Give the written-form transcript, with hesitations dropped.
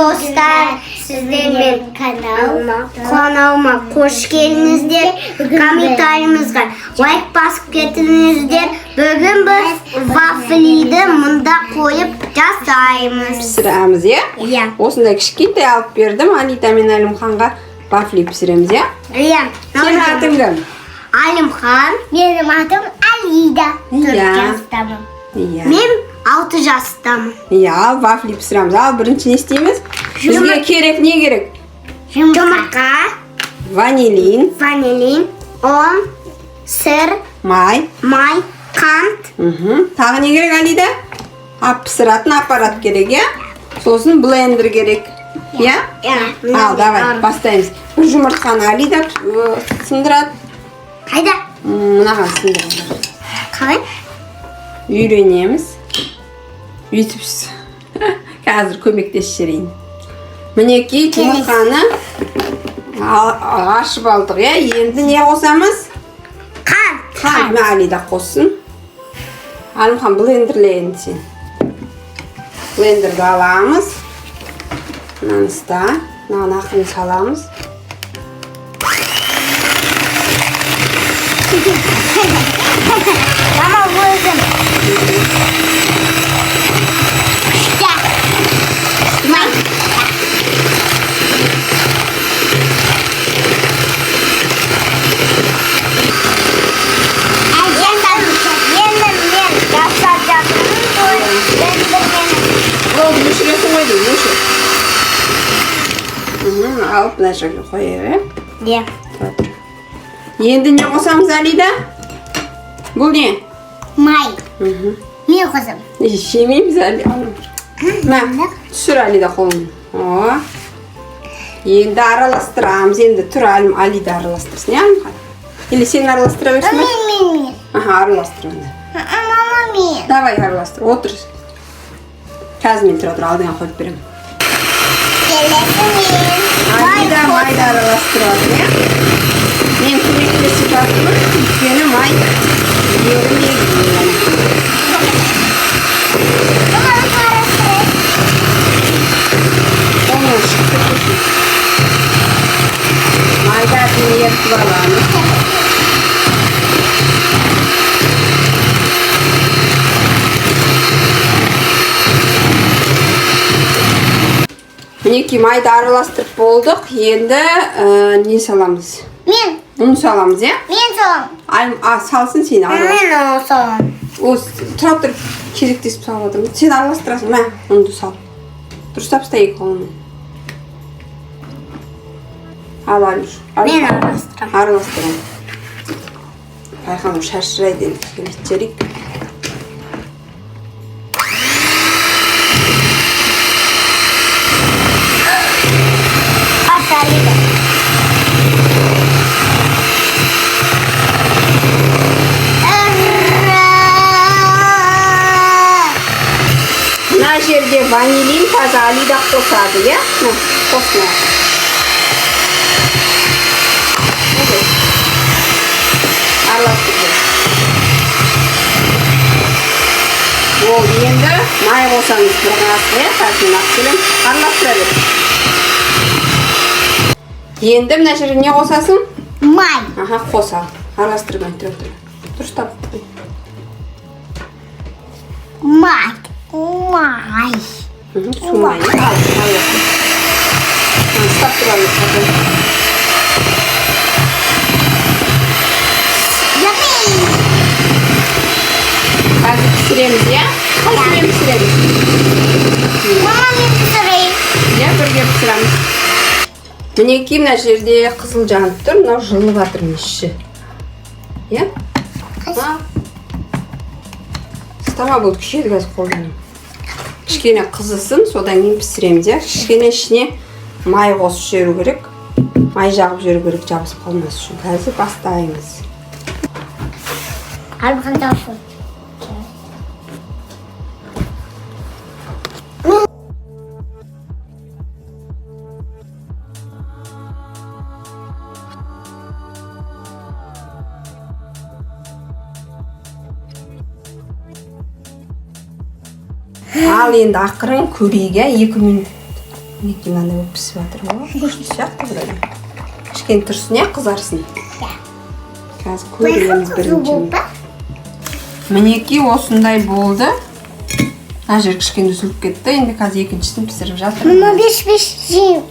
достар, сіздер мен каналыма қош келдіңіздер. Комментарийімізге лайк басып кетіңіздер. Бүгін біз вафлиді мұнда қойып жасаймыз. Пісіреміз, Иә. Осындай кішкентай алып бердім. Анита мен Әлімханға вафли пісіреміз, Иә. Сенің атың кім? Әлімхан. Менің атым Алида. 4 жастамын. Мен 6 жастамын. Ал вафли пісіреміз. Ал бірінші не істейміз? Бізге керек, не керек? Жұмыртқа, Ванилин, ұн, сыр, май. қант. Тағы не керек, Алида? Пісіратын аппарат керек, сосын блендер керек. Ал, давай, бастаймыз. Бір жұмыртқаны Алида сындырады. Қайда? Мұнаға сындырады. Қалай? Үйренеміз. Үйтіпсіз. Қазір көмектесіп жіберейін. Мінекей жұмыртқаны ашып алдық, енді не қосамыз? Қант. Алида қоссын. Әлімхан блендерлейін сен. Блендерді аламыз. Мынаны ұста. Мынаны ақырын саламыз. Мама өзім. Өшіресің ғой дейін, өшір. Алып мына жерге қойып, Енді не қосамыз, Алида? Бұл не? Май. Мен қосам. Жемейміз, Алида. Түсір, Алида, қолын. Енді араластырамыз. Енді тұр, Алида араластырсын, Әлімхан? Или сен араластыра берсің бе? Мен. Араластыр онда. Мама, мен. Давай, араластыр. Отыр. Қазір мен тұра алдыңа қойып берем. Алида майды араластырады, Мен көмектесіп жатырмын, өйткені май ерімейді. Оны шықты көшін. Майдасын ертіп аламыз. Мінекей майды араластырып болдық. Енді не саламыз? Мен. Ұн саламыз, Мен салам. Салсын сені араластыр. Мен салам. Тұра тұрып керектесіп салып отырмын. Сен араластырасың, ұнды сал. Дұрыстап ұста екі қолымен. Ал, Алюш. Мен араластырам. Араластырам. Байқаным шашырайды енді. Келеттерік. Мына жерде ванилин таза Алида қосады, Қосына. Араластырды. Ол енді май қосаңыз тұрғасы, қазір нақсылым араластыра бер. Енді мына жерде не қосасың? Май. Қоса. Араластырмай тұр. Дұрыстап. Май. Су майы. Ұстап тұралып. Қазір пісіреміз, Қайсымен пісіреміз? Мама, мен пісірейін. Бірге пісіреміз. Мінекей мына жерде қызыл жанып тұр, мынау жылып жатыр іші. Стама болды, күшеді қазір қолданым. Кішкене қызысын, содан кейін пісіреміз, Кішкене ішіне май қосып жіберу керек. Май жағып жіберу керек, жабысып қалмас үшін. Қазір бастаймыз. Әлімхан талшын. Ал енді ақырын көбейге 2 минут мінекей мынандай болып пісіп жатыр ғой. Күшті сияқты бірі. Кішкене тұрсын, иә, қызарсын. Қазір көреміз бірінші. Мінекей осындай болды. Мына жер кішкене үзіліп кетті. Енді қазір екіншісін пісіріп жатырмын. Мама, беш жеймін.